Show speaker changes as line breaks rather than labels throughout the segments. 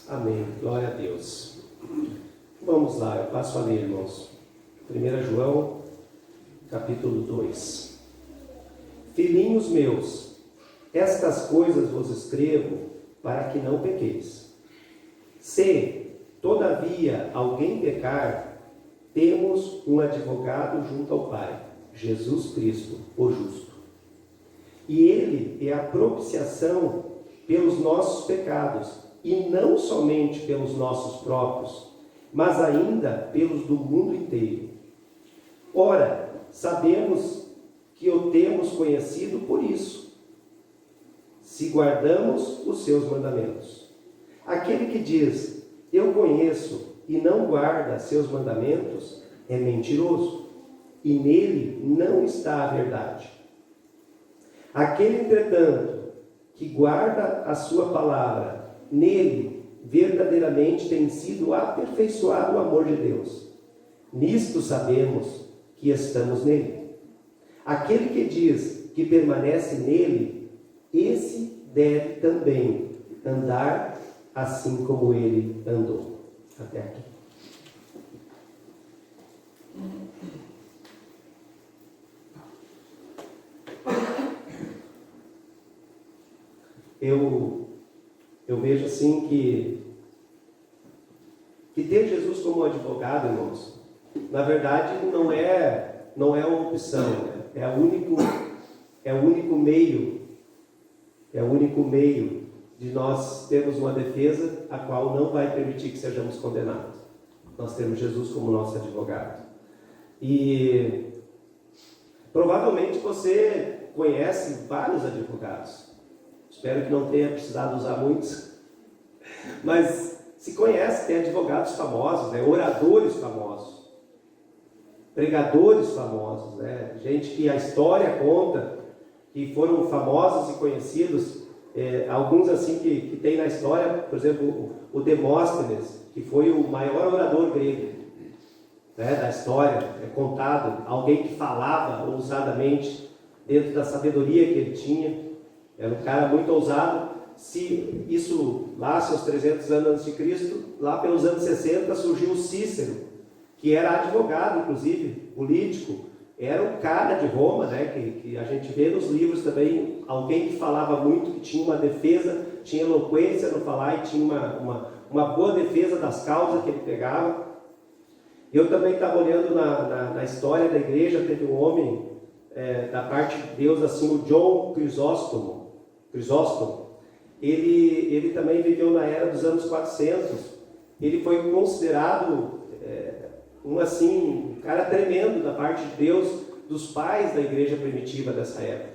Amém. Glória a Deus. Vamos lá, eu passo a ler, irmãos. 1 João, capítulo 2. Filhinhos meus, estas coisas vos escrevo para que não pequeis. Se, todavia, alguém pecar, temos um advogado junto ao Pai, Jesus Cristo, o justo. E Ele é a propiciação pelos nossos pecados, e não somente pelos nossos próprios, mas ainda pelos do mundo inteiro. Ora, sabemos que o temos conhecido por isso, se guardamos os seus mandamentos. Aquele que diz, eu conheço, e não guarda seus mandamentos, é mentiroso, e nele não está a verdade. Aquele, entretanto, que guarda a sua palavra, nele verdadeiramente tem sido aperfeiçoado o amor de Deus. Nisto sabemos que estamos nele. Aquele que diz que permanece nele, esse deve também andar assim como ele andou. Até aqui. Eu vejo assim que ter Jesus como advogado, irmãos, na verdade não é uma opção, né? É o único meio de nós termos uma defesa a qual não vai permitir que sejamos condenados. Nós temos Jesus como nosso advogado. E provavelmente você conhece vários advogados. Espero que não tenha precisado usar muitos. Mas se conhece, tem advogados famosos, né? Oradores famosos, pregadores famosos, né? Gente que a história conta, que foram famosos e conhecidos. Alguns assim que tem na história, por exemplo, o Demóstenes, que foi o maior orador grego, né, da história, é contado, alguém que falava ousadamente dentro da sabedoria que ele tinha, era um cara muito ousado. Se isso lá, seus 300 anos antes de Cristo, lá pelos anos 60, surgiu o Cícero, que era advogado, inclusive, político, era um cara de Roma, né, que a gente vê nos livros também, alguém que falava muito, que tinha uma defesa, tinha eloquência no falar e tinha uma boa defesa das causas que ele pegava. Eu também estava olhando na história da igreja, teve um homem da parte de Deus, assim, o John Crisóstomo. Ele também viveu na era dos anos 400. Ele foi considerado um cara tremendo da parte de Deus, dos pais da igreja primitiva dessa época.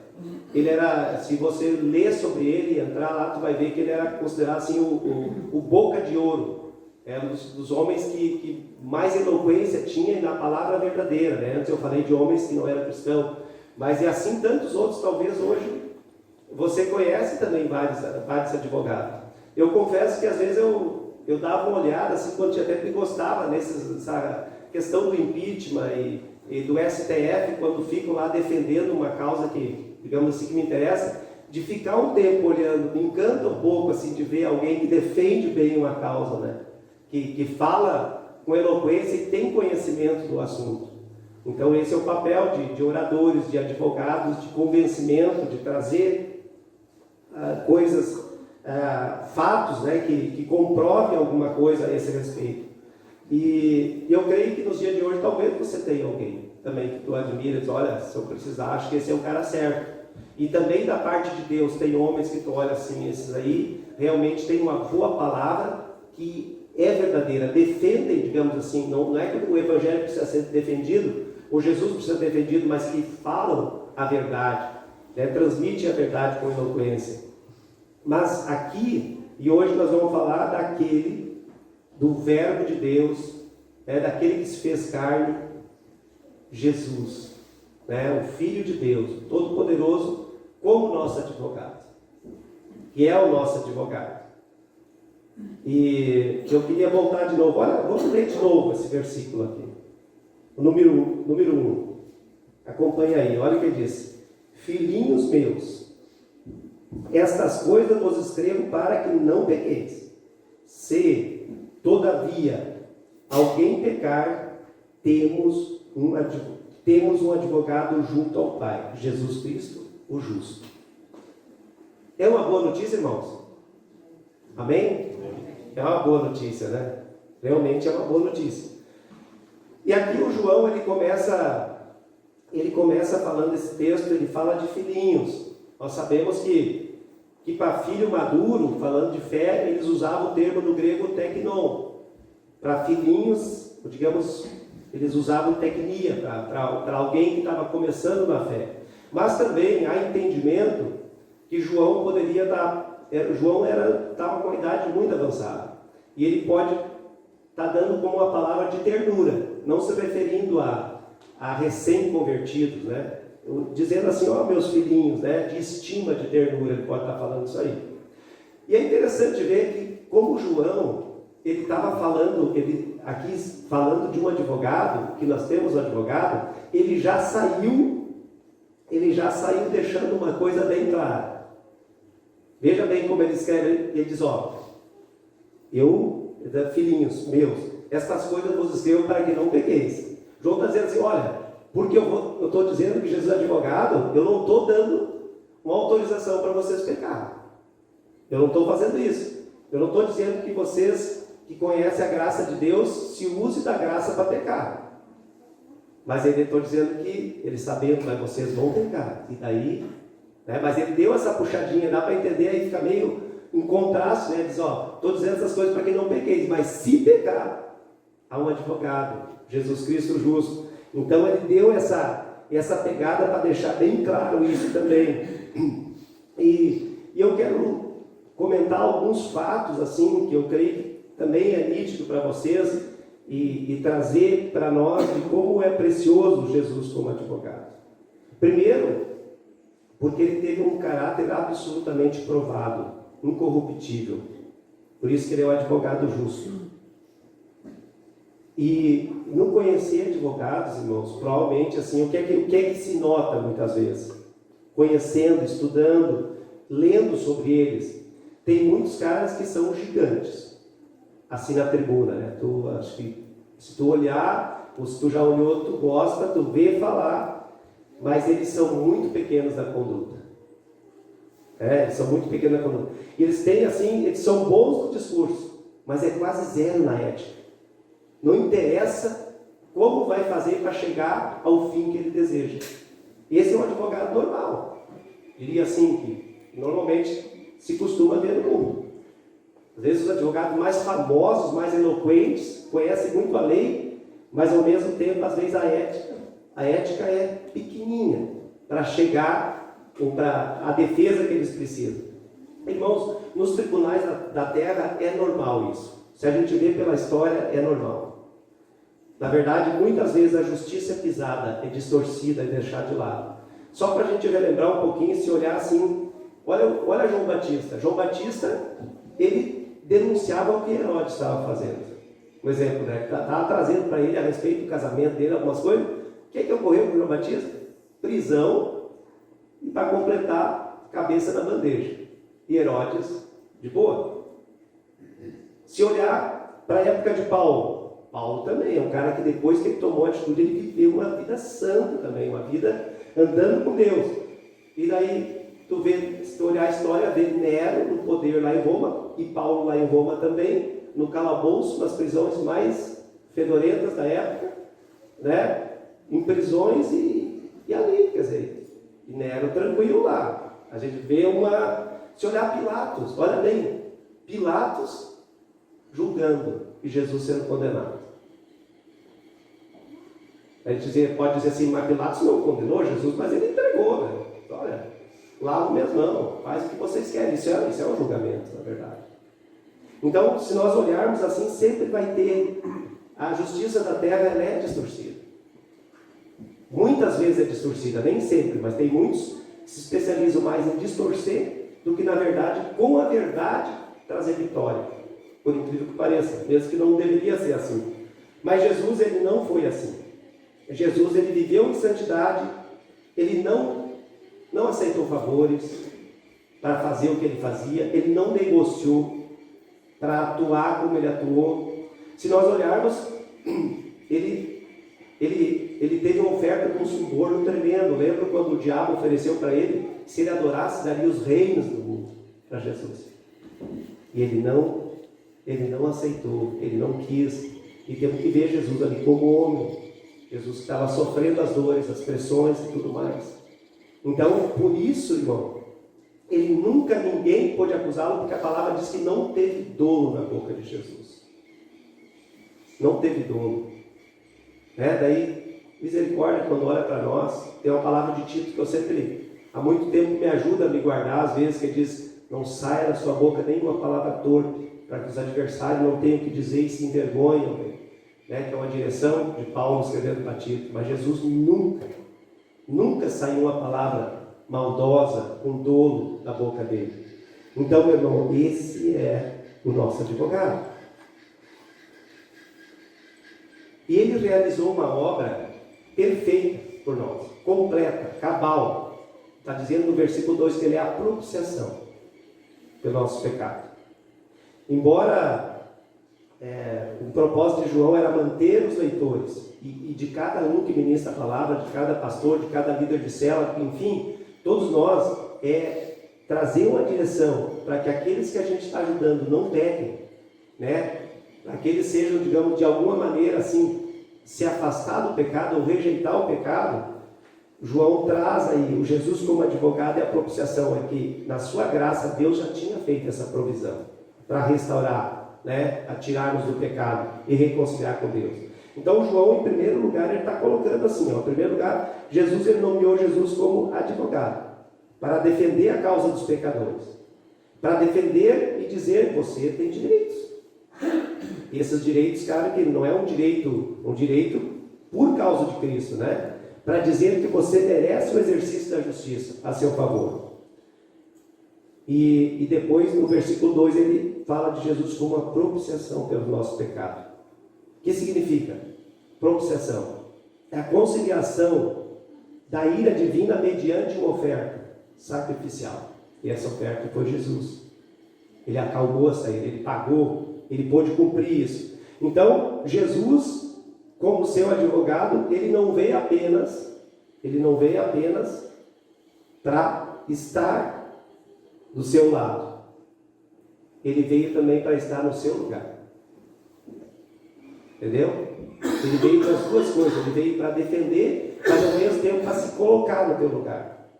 Ele era, se você ler sobre ele, entrar lá, tu vai ver que ele era considerado assim o boca de ouro. Um dos homens que mais eloquência tinha na palavra verdadeira, né? Antes eu falei de homens que não eram cristãos, mas é assim tantos outros, talvez hoje você conhece também vários advogados. Eu confesso que às vezes eu dava uma olhada, assim, quando tinha tempo, e gostava nessa questão do impeachment e do STF, quando ficam lá defendendo uma causa que, digamos assim, que me interessa, de ficar um tempo olhando, me encanta um pouco assim, de ver alguém que defende bem uma causa, né? Que fala com eloquência e tem conhecimento do assunto. Então esse é o papel de oradores, de advogados, de convencimento, de trazer coisas, fatos, né, que comprovem alguma coisa a esse respeito. E eu creio que nos dias de hoje talvez você tenha alguém também que tu admira e diz, olha, se eu precisar, acho que esse é o cara certo. E também da parte de Deus tem homens que tu olha assim, esses aí realmente têm uma boa palavra que é verdadeira, defendem, digamos assim, não é que o evangelho precisa ser defendido, ou Jesus precisa ser defendido, mas que falam a verdade, né, transmitem a verdade com eloquência. Mas aqui, e hoje nós vamos falar daquele, do verbo de Deus, daquele que se fez carne, Jesus, né, o Filho de Deus, Todo-Poderoso, como nosso advogado, que é o nosso advogado. E eu queria voltar de novo, olha, vamos ler de novo esse versículo aqui, o número 1, acompanha aí, olha o que ele diz: filhinhos meus, estas coisas vos escrevo para que não pequeis. Se, todavia, alguém pecar, temos um advogado junto ao Pai, Jesus Cristo, o justo. É uma boa notícia, irmãos? Amém? É uma boa notícia, né? Realmente é uma boa notícia. E aqui o João, ele começa falando esse texto, ele fala de filhinhos. Nós sabemos que para filho maduro, falando de fé, eles usavam o termo no grego teknon. Para filhinhos, digamos, eles usavam tecnia, para alguém que estava começando na fé. Mas também há entendimento que João poderia estar... João estava com uma idade muito avançada. E ele pode estar dando como uma palavra de ternura, não se referindo a recém-convertidos, né? Dizendo assim, ó, meus filhinhos, né? De estima, de ternura, ele pode estar falando isso aí. E é interessante ver que, como João, ele estava falando, aqui falando de um advogado, que nós temos um advogado, ele já saiu deixando uma coisa bem clara. Veja bem como ele escreve, ele diz, ó, filhinhos meus, estas coisas vos escrevo para que não pequeis. João está dizendo assim, olha, porque eu estou dizendo que Jesus é advogado, eu não estou dando uma autorização para vocês pecar. Eu não estou fazendo isso. Eu não estou dizendo que vocês que conhecem a graça de Deus se usem da graça para pecar. Mas ele está dizendo que, ele sabendo, mas vocês vão pecar. E daí, né, mas ele deu essa puxadinha, dá para entender, aí fica meio em contraste, né? Diz, ó, estou dizendo essas coisas para que não pequeis, mas se pecar, há um advogado, Jesus Cristo justo. Então ele deu essa pegada para deixar bem claro isso também. E eu quero comentar alguns fatos assim que eu creio que também é nítido para vocês e trazer para nós de como é precioso Jesus como advogado. Primeiro, porque ele teve um caráter absolutamente provado, incorruptível. Por isso que ele é o advogado justo. E não conhecer advogados, irmãos, provavelmente assim, o que é que se nota muitas vezes? Conhecendo, estudando, lendo sobre eles. Tem muitos caras que são gigantes, assim na tribuna, né? Acho que se tu olhar, ou se tu já olhou, tu gosta, tu vê falar, mas eles são muito pequenos na conduta. Eles são muito pequenos na conduta. E eles têm assim, eles são bons no discurso, mas é quase zero na ética. Não interessa como vai fazer para chegar ao fim que ele deseja. Esse é um advogado normal. Diria assim, que normalmente se costuma ver no mundo. Às vezes os advogados mais famosos, mais eloquentes, conhecem muito a lei, mas ao mesmo tempo, às vezes a ética é pequenininha para chegar ou para a defesa que eles precisam. Irmãos, nos tribunais da terra é normal isso. Se a gente vê pela história, é normal. Na verdade, muitas vezes a justiça é pisada, é distorcida, é deixada de lado. Só para a gente relembrar um pouquinho, se olhar assim, olha João Batista. João Batista, ele denunciava o que Herodes estava fazendo. Um exemplo, né? Estava trazendo para ele a respeito do casamento dele, algumas coisas. O que ocorreu com João Batista? Prisão, e para completar, cabeça na bandeja. E Herodes, de boa. Se olhar para a época de Paulo também é um cara que depois que ele tomou a atitude, ele viveu uma vida santa também, uma vida andando com Deus. E daí, se tu olhar a história, vê Nero no poder lá em Roma, e Paulo lá em Roma também, no calabouço, nas prisões mais fedorentas da época, né? Em prisões e ali, quer dizer, e Nero tranquilo lá. A gente vê se olhar Pilatos, olha bem, Pilatos julgando e Jesus sendo condenado. A gente pode dizer assim, mas Pilatos não condenou Jesus, mas ele entregou, né? Olha, lava minhas mãos, faz o que vocês querem. Isso é um julgamento, na verdade. Então, se nós olharmos assim, sempre vai ter a justiça da terra, ela é distorcida. Muitas vezes é distorcida, nem sempre, mas tem muitos que se especializam mais em distorcer do que, na verdade, com a verdade, trazer vitória. Por incrível que pareça, mesmo que não deveria ser assim. Mas Jesus, ele não foi assim. Jesus, ele viveu em santidade, ele não aceitou favores para fazer o que ele fazia, ele não negociou. para atuar como ele atuou. Se nós olharmos, ele teve uma oferta com um suborno tremendo. Lembra quando o diabo ofereceu para ele, se ele adorasse, daria os reinos do mundo para Jesus. E ele não aceitou, ele não quis. E temos que ver Jesus ali como homem. Jesus estava sofrendo as dores, as pressões e tudo mais. Então, por isso, irmão, ninguém pôde acusá-lo, porque a palavra diz que não teve dolo na boca de Jesus. Não teve dolo. Daí, misericórdia, quando olha para nós, tem uma palavra de Tito que eu sempre, há muito tempo, me ajuda a me guardar, às vezes, que diz: não saia da sua boca nenhuma palavra torpe, para que os adversários não tenham o que dizer e se envergonham. Que é uma direção de Paulo escrevendo para Tito. Mas Jesus nunca saiu uma palavra maldosa, com dolo da boca dele. Então, meu irmão, esse é o nosso advogado. E ele realizou uma obra perfeita por nós, completa, cabal. Está dizendo no versículo 2 que ele é a propiciação pelo nosso pecado. Embora o propósito de João era manter os leitores, e de cada um que ministra a palavra, de cada pastor, de cada líder de célula, enfim, todos nós, trazer uma direção para que aqueles que a gente está ajudando não pequem, para que eles sejam, digamos, de alguma maneira assim, se afastar do pecado ou rejeitar o pecado. João traz aí o Jesus como advogado e a propiciação, é que na sua graça Deus já tinha feito essa provisão para restaurar, a tirarmos do pecado e reconciliar com Deus. Então João, em primeiro lugar, ele está colocando assim, em primeiro lugar, ele nomeou Jesus como advogado, para defender a causa dos pecadores, para defender e dizer: você tem direitos. E esses direitos, cara, que não é um direito por causa de Cristo, para dizer que você merece o exercício da justiça a seu favor. E depois, no versículo 2, ele fala de Jesus como uma propiciação pelo nosso pecado. O que significa propiciação? É a conciliação da ira divina mediante uma oferta sacrificial. E essa oferta foi Jesus. Ele acalmou essa ira, ele pagou, ele pôde cumprir isso. Então, Jesus, como seu advogado, ele não veio apenas para estar do seu lado. Ele veio também para estar no seu lugar. Entendeu? Ele veio para as duas coisas. Ele veio para defender, mas ao mesmo tempo para se colocar no teu lugar.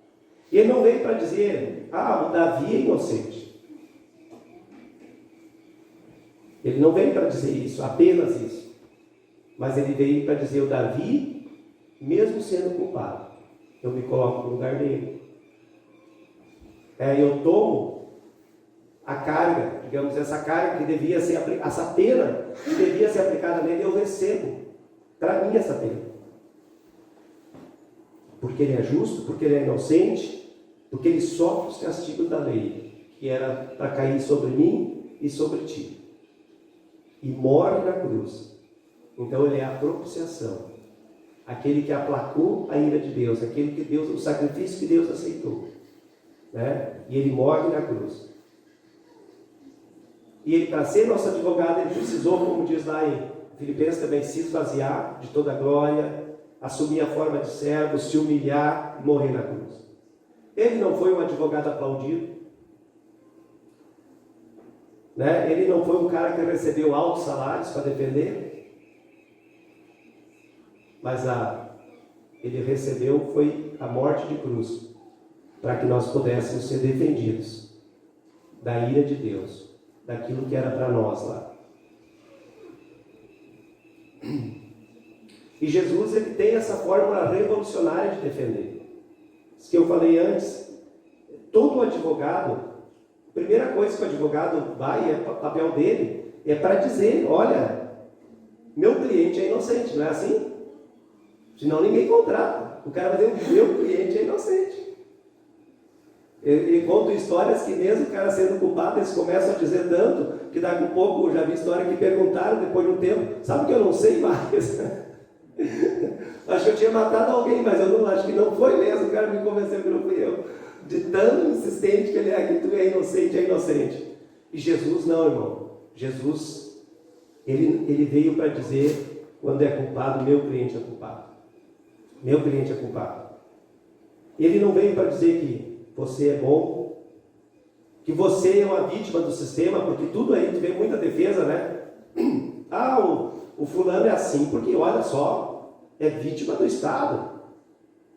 E ele não veio para dizer: o Davi é inocente. Ele não veio para dizer isso, apenas isso. Mas ele veio para dizer: o Davi, mesmo sendo culpado, eu me coloco no lugar dele. Eu tomo a carga, digamos, essa carga que devia ser aplicada, essa pena que devia ser aplicada nele, eu recebo para mim essa pena. Porque ele é justo, porque ele é inocente, porque ele sofre os castigos da lei, que era para cair sobre mim e sobre ti. E morre na cruz. Então ele é a propiciação, aquele que aplacou a ira de Deus, aquele que Deus, o sacrifício que Deus aceitou, e ele morre na cruz. E ele, para ser nosso advogado, ele precisou, como diz lá em Filipenses também, se esvaziar de toda a glória, assumir a forma de servo, se humilhar e morrer na cruz. Ele não foi um advogado aplaudido, ele não foi um cara que recebeu altos salários para defender, mas ele recebeu foi a morte de cruz, para que nós pudéssemos ser defendidos da ira de Deus, daquilo que era para nós lá. E Jesus, ele tem essa fórmula revolucionária de defender. Isso que eu falei antes. Todo advogado, a primeira coisa que o advogado vai, o papel dele, é para dizer: olha, meu cliente é inocente, não é assim? Senão ninguém contrata. O cara vai dizer: meu cliente é inocente. Eu conto histórias que mesmo o cara sendo culpado, eles começam a dizer tanto, que daqui a pouco, eu já vi história que perguntaram depois de um tempo: sabe que eu não sei mais? Acho que eu tinha matado alguém, mas eu não acho que não foi mesmo. O cara me convenceu que não fui eu. De tão insistente que ele é, que tu é inocente, é inocente. E Jesus não, irmão. Jesus, ele veio para dizer, quando é culpado, meu cliente é culpado. Meu cliente é culpado. Ele não veio para dizer que você é bom, que você é uma vítima do sistema, porque tudo aí, tu vê muita defesa, né? O fulano é assim, porque olha só, é vítima do Estado.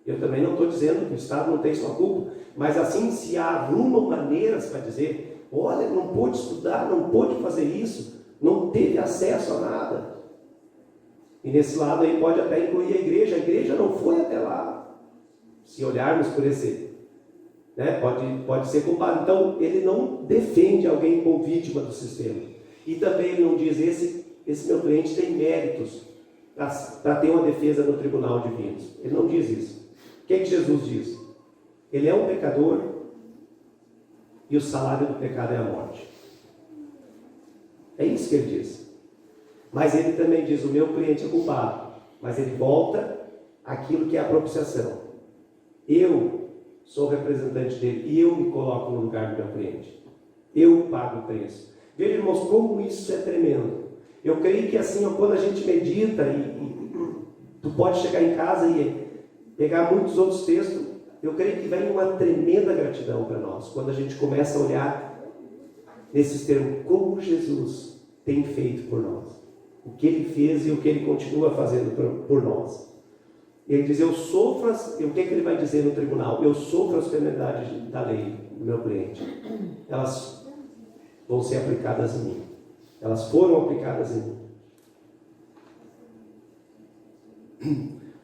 Eu também não estou dizendo que o Estado não tem sua culpa, mas assim se arrumam maneiras para dizer, olha, não pôde estudar, não pôde fazer isso, não teve acesso a nada. E nesse lado aí pode até incluir a igreja não foi até lá. Se olharmos por esse, né, pode ser culpado. Então, ele não defende alguém como vítima do sistema. E também ele não diz, esse meu cliente tem méritos para ter uma defesa no tribunal divino. Ele não diz isso. O que é que Jesus diz? Ele é um pecador e o salário do pecado é a morte. É isso que ele diz. Mas ele também diz, o meu cliente é culpado. Mas ele volta àquilo que é a propiciação. Eu sou o representante dele e eu me coloco no lugar do meu cliente. Eu pago o preço. Veja, irmãos, como isso é tremendo. Eu creio que assim, quando a gente medita tu pode chegar em casa e pegar muitos outros textos, eu creio que vem uma tremenda gratidão para nós, quando a gente começa a olhar nesses termos, como Jesus tem feito por nós, o que ele fez e o que ele continua fazendo por nós. Ele diz, o que ele vai dizer no tribunal? Eu sofro as penalidades da lei do meu cliente. Elas vão ser aplicadas em mim. Elas foram aplicadas em mim.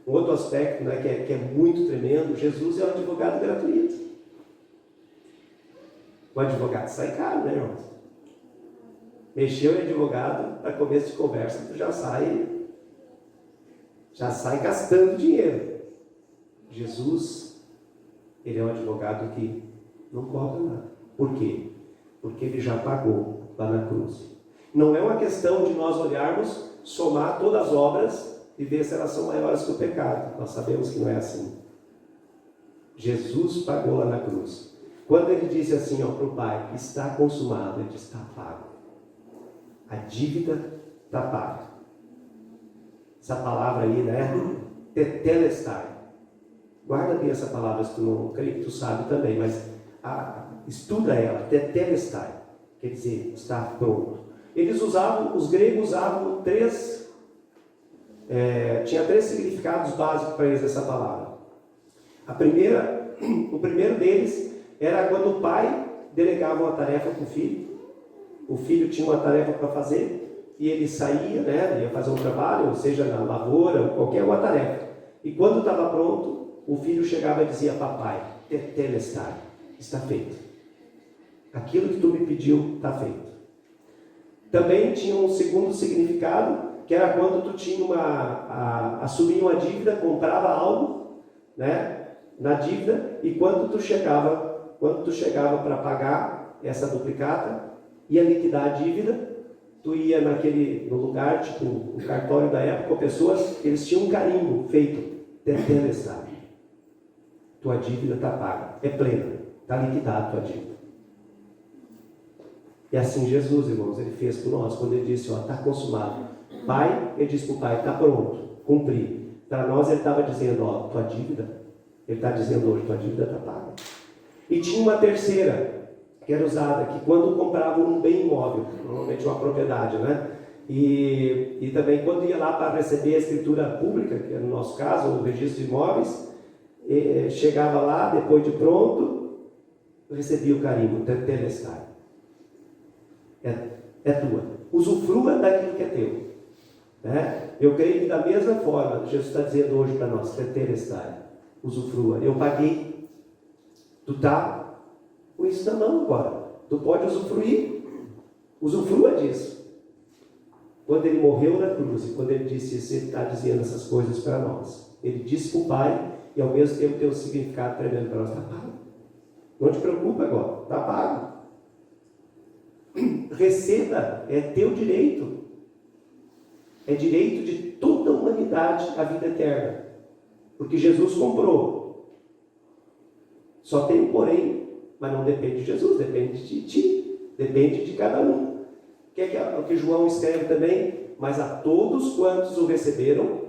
Um outro aspecto, né, que é muito tremendo, Jesus é um advogado gratuito. O advogado sai caro, né, irmãos? Mexeu em advogado, para começo de conversa, tu já sai gastando dinheiro. Jesus, ele é um advogado que não cobra nada. Por quê? Porque ele já pagou lá na cruz. Não é uma questão de nós olharmos, somar todas as obras e ver se elas são maiores que o pecado. Nós sabemos que não é assim. Jesus pagou lá na cruz. Quando ele disse assim para o Pai, está consumado, ele disse, está pago. A dívida está paga. Essa palavra aí, né? Tetelestai. Guarda bem essa palavra, se tu não creio que tu sabe também, mas estuda ela, tetelestai. Quer dizer, está pronto. Os gregos usavam tinha três significados básicos para eles essa palavra. O primeiro deles era quando o pai delegava uma tarefa para o filho. O filho tinha uma tarefa para fazer e ele saía, né, ia fazer um trabalho, ou seja, na lavoura, ou qualquer uma tarefa. E quando estava pronto, o filho chegava e dizia, papai, tetelestai, está feito. Aquilo que tu me pediu está feito. Também tinha um segundo significado, que era quando tu tinha assumia uma dívida, comprava algo, né, na dívida, e quando tu chegava para pagar essa duplicata, ia liquidar a dívida, tu ia no lugar, tipo o cartório da época, pessoas, eles tinham um carimbo feito, tetelestai. Tua dívida está paga, é plena, está liquidada a tua dívida. E assim Jesus, irmãos, ele fez por nós, quando ele disse, está consumado. Pai, ele disse para o Pai, está pronto, cumpri. Para nós ele estava dizendo, tua dívida, ele está dizendo hoje, tua dívida está paga. E tinha uma terceira, que era usada, que quando compravam um bem imóvel, normalmente uma propriedade, né? E também quando ia lá para receber a escritura pública, que é no nosso caso, o registro de imóveis, chegava lá, depois de pronto, recebia o carimbo, tetelestai. É tua. Usufrua daquilo que é teu. Né? Eu creio que da mesma forma, Jesus está dizendo hoje para nós, tetelestai, usufrua. Eu paguei, tu está com isso na mão agora. Tu pode usufruir. Usufrua disso. Quando ele morreu na cruz, e quando ele disse isso, ele está dizendo essas coisas para nós. Ele disse para o Pai, e ao mesmo tempo tem um significado tremendo para nós. Está pago. Não te preocupa agora, está pago. Receba, é teu direito. É direito de toda a humanidade a vida eterna. Porque Jesus comprou. Só tem um porém, mas não depende de Jesus, depende de ti. Depende de cada um. o que João escreve também? Mas a todos quantos o receberam,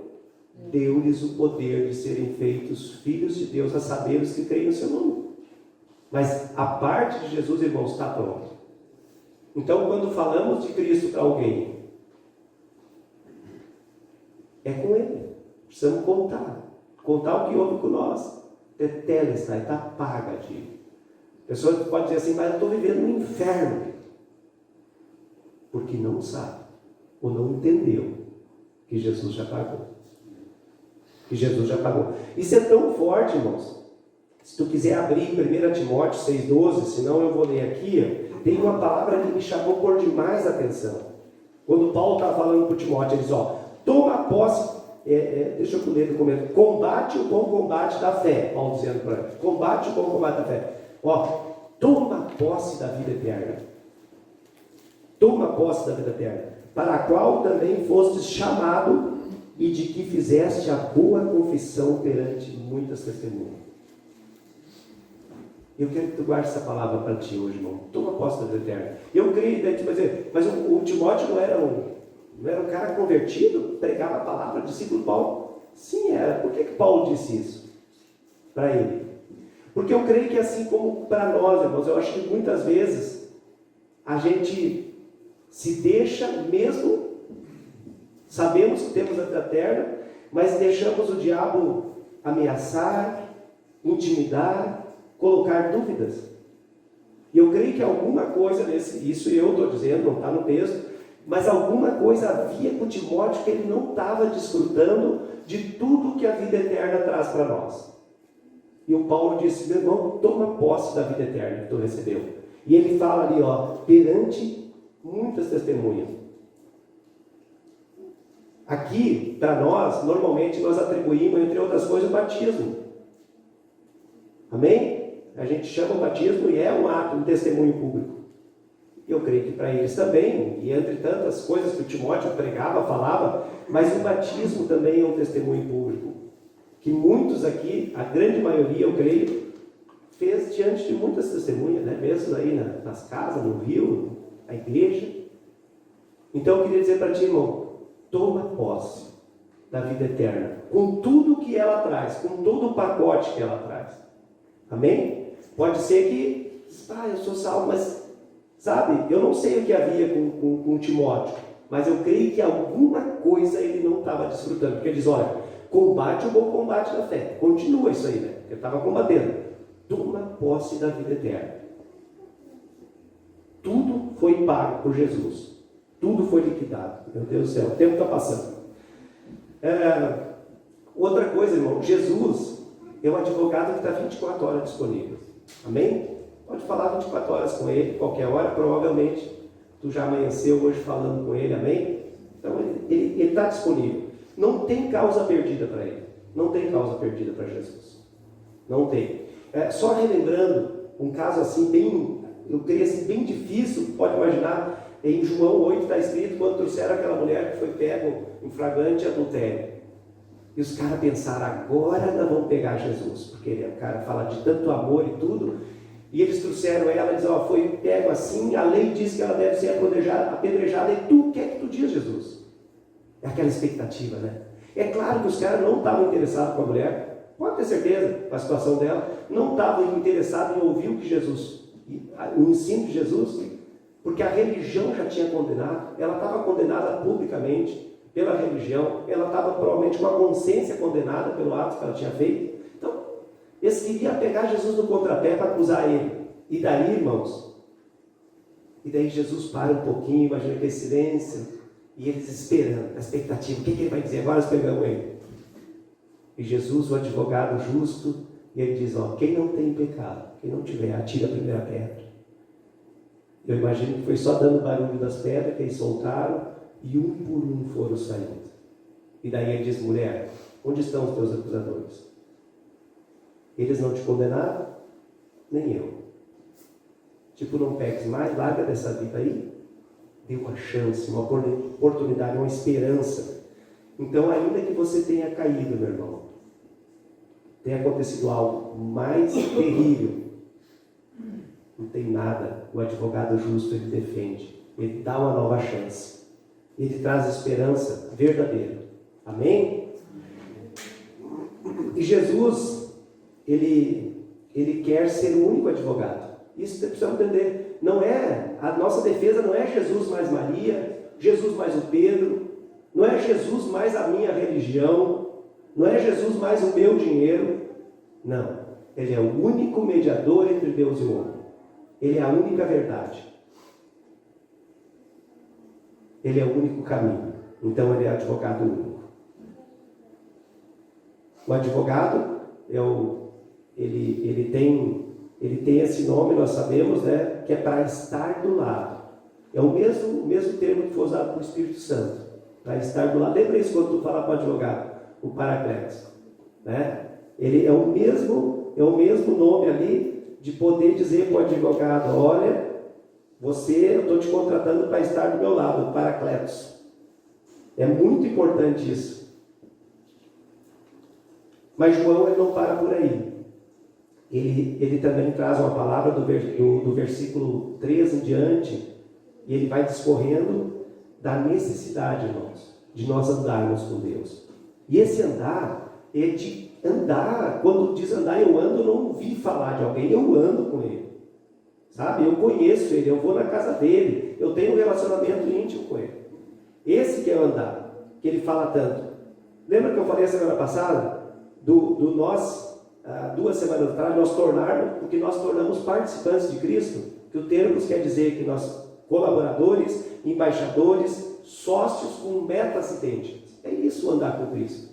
deu-lhes o poder de serem feitos filhos de Deus, a saber os que creem no seu nome. Mas a parte de Jesus, irmãos, está pronta. Então, quando falamos de Cristo para alguém, é com Ele. Precisamos contar o que houve com nós. Tetelestai, está paga, digo. A pessoa pode dizer assim, mas eu estou vivendo no inferno. Porque não sabe, ou não entendeu, que Jesus já pagou. Que Jesus já pagou. Isso é tão forte, irmãos. Se tu quiser abrir 1 Timóteo 6,12, senão eu vou ler aqui, tem uma palavra que me chamou por demais a atenção. Quando Paulo está falando para Timóteo, ele diz, toma posse, deixa eu ler o documento, combate o bom combate da fé, Paulo dizendo para ele, combate o bom combate da fé. Toma posse da vida eterna. Toma posse da vida eterna, para a qual também fostes chamado e de que fizeste a boa confissão perante muitas testemunhas. Eu quero que tu guarde essa palavra para ti hoje, irmão. Toma posse da vida eterna. Eu creio, daí tu vai dizer, mas o Timóteo não era um cara convertido? Pregava a palavra, discípulo Paulo? Sim, era. Por que Paulo disse isso para ele? Porque eu creio que assim como para nós, irmãos, eu acho que muitas vezes a gente se deixa mesmo, sabemos que temos a vida eterna, mas deixamos o diabo ameaçar, intimidar, colocar dúvidas. E eu creio que alguma coisa isso eu estou dizendo, não está no texto, mas alguma coisa havia com Timóteo que ele não estava desfrutando de tudo que a vida eterna traz para nós. E o Paulo disse, meu irmão, toma posse da vida eterna que tu recebeu. E ele fala ali, perante muitas testemunhas. Aqui, para nós, normalmente nós atribuímos, entre outras coisas, o batismo. Amém? A gente chama o batismo e é um ato, um testemunho público. Eu creio que para eles também, e entre tantas coisas que o Timóteo pregava, falava, mas o batismo também é um testemunho público. Que muitos aqui, a grande maioria, eu creio, fez diante de muitas testemunhas, né? Mesmo aí nas casas, no rio, a igreja. Então eu queria dizer para ti, irmão, toma posse da vida eterna, com tudo que ela traz, com todo o pacote que ela traz. Amém? Pode ser que, eu sou salvo, mas, sabe, eu não sei o que havia com Timóteo, mas eu creio que alguma coisa ele não estava desfrutando, porque ele diz, olha, combate o bom combate da fé. Continua isso aí, né? Ele estava combatendo. Toma posse da vida eterna. Tudo foi pago por Jesus. Tudo foi liquidado. Meu Deus do céu, o tempo está passando. Outra coisa, irmão, Jesus é um advogado que está 24 horas disponível. Amém? Pode falar 24 horas com ele, qualquer hora, provavelmente tu já amanheceu hoje falando com ele, amém? Então ele está disponível. Não tem causa perdida para ele. Não tem causa perdida para Jesus. Não tem. Só relembrando um caso assim eu creio assim, bem difícil, pode imaginar, em João 8 está escrito, quando trouxeram aquela mulher que foi pego em flagrante adultério. E os caras pensaram, agora nós vamos pegar Jesus, porque o cara fala de tanto amor e tudo, e eles trouxeram ela e disseram, foi pego assim, a lei diz que ela deve ser apedrejada, e tu, o que é que tu diz, Jesus? É aquela expectativa, né? É claro que os caras não estavam interessados com a mulher, pode ter certeza, com a situação dela, não estavam interessados em ouvir o que Jesus, o ensino de Jesus, porque a religião já tinha condenado, ela estava condenada publicamente pela religião, ela estava provavelmente com a consciência condenada pelo ato que ela tinha feito. Então, eles queriam pegar Jesus no contrapé para acusar ele. E daí, irmãos, Jesus para um pouquinho, imagina aquele silêncio, e eles esperando, a expectativa, o que ele vai dizer? Agora nós pegamos ele. E Jesus, o advogado justo, e ele diz, quem não tem pecado, quem não tiver, atira a primeira pedra. Eu imagino que foi só dando barulho das pedras que eles soltaram, e um por um foram saindo. E daí ele diz, mulher, onde estão os teus acusadores? Eles não te condenaram? Nem eu. Não peques mais, larga dessa vida aí. Dê uma chance, uma oportunidade, uma esperança. Então, ainda que você tenha caído, meu irmão, tenha acontecido algo mais terrível, não tem nada, o advogado justo ele defende. Ele dá uma nova chance. Ele traz esperança verdadeira. Amém? E Jesus, ele quer ser o único advogado. Isso você precisa entender. A nossa defesa não é Jesus mais Maria, Jesus mais o Pedro, não é Jesus mais a minha religião, não é Jesus mais o meu dinheiro. Não. Ele é o único mediador entre Deus e o homem. Ele é a única verdade. Ele é o único caminho. Então ele é advogado único. O advogado ele tem esse nome, nós sabemos, né, que é para estar do lado. É o mesmo termo que foi usado pelo Espírito Santo. Para estar do lado. Lembra isso quando tu fala para o advogado? O Paracletos. Né? Ele é o mesmo nome ali de poder dizer para o advogado: olha, eu estou te contratando para estar do meu lado, o Paracletos. É muito importante isso. Mas João, ele não para por aí. Ele também traz uma palavra do versículo 13 em diante, e ele vai discorrendo da necessidade, irmãos, de nós andarmos com Deus. E esse andar é de andar. Quando diz andar, eu ando, eu não ouvi falar de alguém, eu ando com ele. Sabe? Eu conheço ele, eu vou na casa dele, eu tenho um relacionamento íntimo com ele. Esse que é o andar, que ele fala tanto. Lembra que eu falei a semana passada? Do nós, 2 semanas atrás, porque nós tornamos participantes de Cristo, que o termo quer dizer que nós, colaboradores, embaixadores, sócios com metas idênticas. É isso andar com Cristo.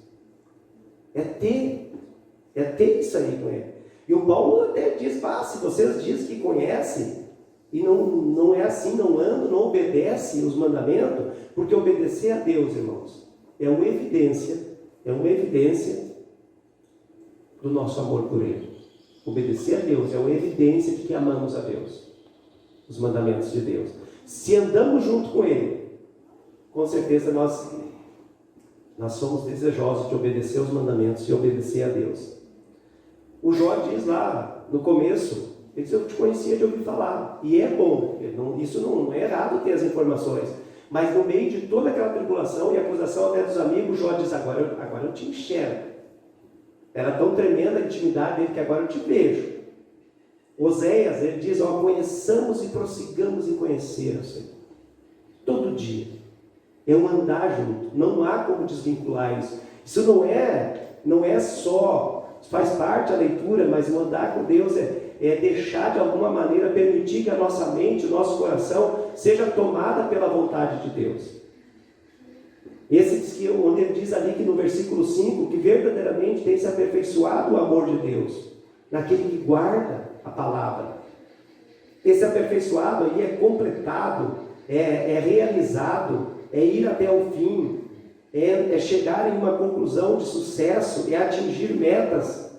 É ter isso aí com ele. E o Paulo até diz: se vocês dizem que conhecem, e não é assim, não andam, não obedecem os mandamentos, porque obedecer a Deus, irmãos, é uma evidência do nosso amor por Ele. Obedecer a Deus é uma evidência de que amamos a Deus, os mandamentos de Deus. Se andamos junto com Ele, com certeza nós somos desejosos de obedecer os mandamentos e obedecer a Deus. O Jó diz lá no começo, ele diz: eu te conhecia de ouvir falar. E é bom, isso não é errado ter as informações. Mas no meio de toda aquela tribulação e acusação até dos amigos, Jó diz: agora eu te enxergo. Era tão tremenda a intimidade dele que agora eu te vejo. Oséias, ele diz: conheçamos e prossigamos em conhecer o Senhor. Todo dia. É um andar junto. Não há como desvincular isso. Isso não é só, faz parte da leitura, mas o andar com Deus é deixar de alguma maneira, permitir que a nossa mente, o nosso coração seja tomada pela vontade de Deus. Onde ele diz ali que no versículo 5, que verdadeiramente tem se aperfeiçoado o amor de Deus, naquele que guarda a palavra. Esse aperfeiçoado aí é completado, é realizado, é ir até o fim, é chegar em uma conclusão de sucesso, é atingir metas,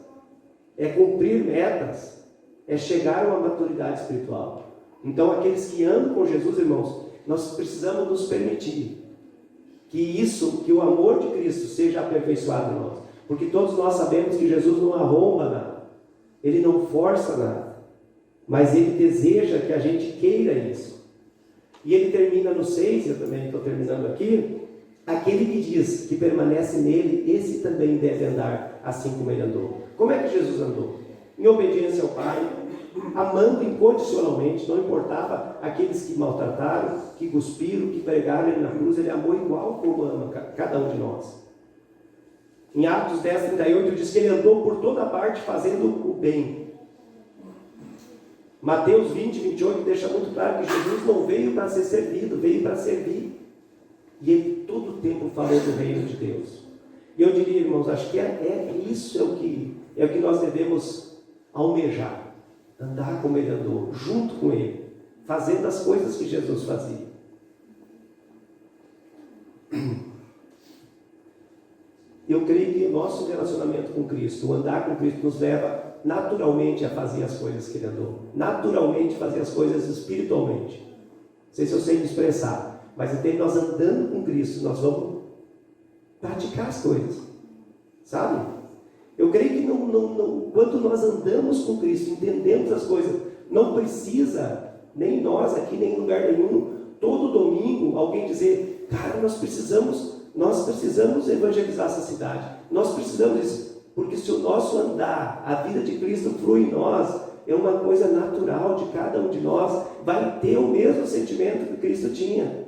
é cumprir metas, é chegar a uma maturidade espiritual. Então, aqueles que andam com Jesus, irmãos, nós precisamos nos permitir que o amor de Cristo seja aperfeiçoado em nós. Porque todos nós sabemos que Jesus não arromba nada, Ele não força nada, mas Ele deseja que a gente queira isso. E ele termina no 6, eu também estou terminando aqui: aquele que diz que permanece nele, esse também deve andar assim como ele andou. Como é que Jesus andou? Em obediência ao Pai, amando incondicionalmente, não importava aqueles que maltrataram, que cuspiram, que pregaram ele na cruz, ele amou igual como ama cada um de nós. Em Atos 10:38 diz que ele andou por toda parte fazendo o bem. Mateus 20:28 deixa muito claro que Jesus não veio para ser servido, veio para servir. E ele todo o tempo falou do reino de Deus. E eu diria, irmãos, acho que isso é o que nós devemos almejar. Andar como ele andou, junto com ele, fazendo as coisas que Jesus fazia. Eu creio que o nosso relacionamento com Cristo, o andar com Cristo, nos leva naturalmente a fazer as coisas que ele andou, naturalmente fazer as coisas espiritualmente. Não sei se eu sei me expressar, mas até nós andando com Cristo, nós vamos praticar as coisas, sabe? Eu creio que quando nós andamos com Cristo, entendemos as coisas, não precisa, nem nós aqui, nem em lugar nenhum, todo domingo alguém dizer, cara, nós precisamos evangelizar essa cidade. Nós precisamos disso, porque se o nosso andar, a vida de Cristo flui em nós, é uma coisa natural de cada um de nós, vai ter o mesmo sentimento que Cristo tinha,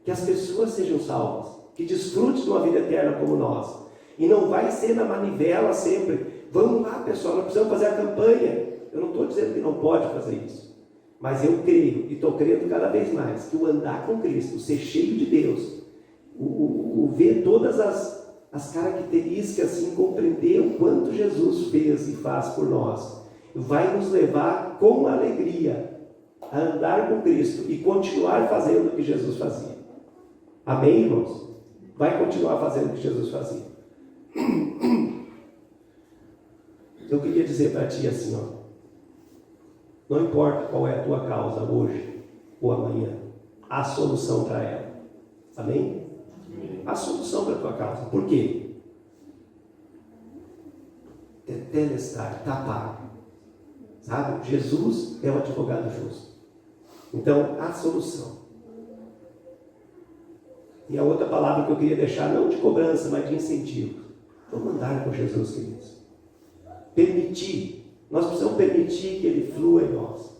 que as pessoas sejam salvas, que desfrutem de uma vida eterna como nós. E não vai ser na manivela sempre, vamos lá pessoal, nós precisamos fazer a campanha. Eu não estou dizendo que não pode fazer isso, mas eu creio, e estou crendo cada vez mais, que o andar com Cristo, o ser cheio de Deus, o ver todas as características, assim, compreender o quanto Jesus fez e faz por nós, vai nos levar com alegria a andar com Cristo e continuar fazendo o que Jesus fazia. Amém, irmãos? Vai continuar fazendo o que Jesus fazia. Eu queria dizer para ti assim, ó, não importa qual é a tua causa hoje ou amanhã, há solução para ela. Amém? Há solução para a tua causa. Por quê? Tetelestar, está pago. Sabe? Jesus é o advogado justo. Então, há solução. E a outra palavra que eu queria deixar, não de cobrança, mas de incentivo. Vamos andar com Jesus, queridos. Permitir. Nós precisamos permitir que Ele flua em nós.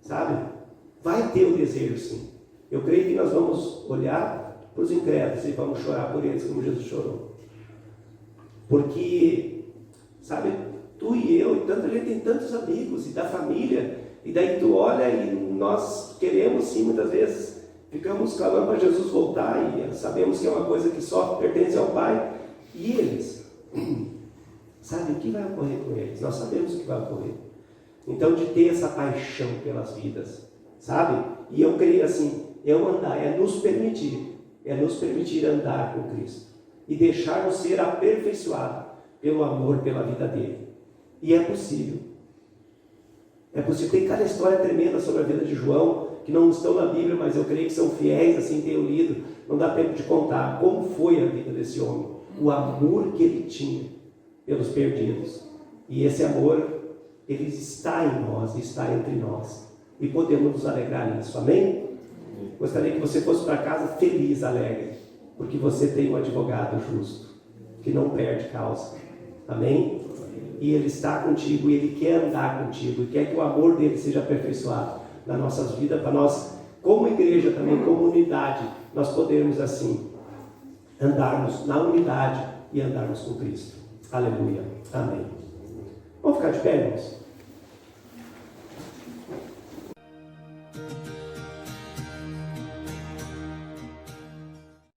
Sabe? Vai ter o desejo, sim. Eu creio que nós vamos olhar para os incrédulos e vamos chorar por eles, como Jesus chorou. Porque, sabe, tu e eu, e tanta gente tem tantos amigos, e da família, e daí tu olha e nós queremos, sim, muitas vezes, ficamos clamando para Jesus voltar, e sabemos que é uma coisa que só pertence ao Pai. E eles, sabe, o que vai ocorrer com eles? Nós sabemos o que vai ocorrer. Então, de ter essa paixão pelas vidas, sabe? E eu creio assim, é nos permitir andar com Cristo e deixarmos ser aperfeiçoados pelo amor, pela vida dele. E é possível. É possível. Tem cada história tremenda sobre a vida de João, que não estão na Bíblia, mas eu creio que são fiéis, assim, tenho lido. Não dá tempo de contar como foi a vida desse homem, o amor que ele tinha pelos perdidos. E esse amor, ele está em nós, está entre nós. E podemos nos alegrar nisso. Amém? Gostaria que você fosse para casa feliz, alegre, porque você tem um advogado justo, que não perde causa. Amém? E Ele está contigo, e Ele quer andar contigo, e quer que o amor dele seja aperfeiçoado nas nossas vidas, para nós, como igreja também, como unidade, nós podermos assim, andarmos na unidade e andarmos com Cristo. Aleluia. Amém. Vamos ficar de pé, irmãos?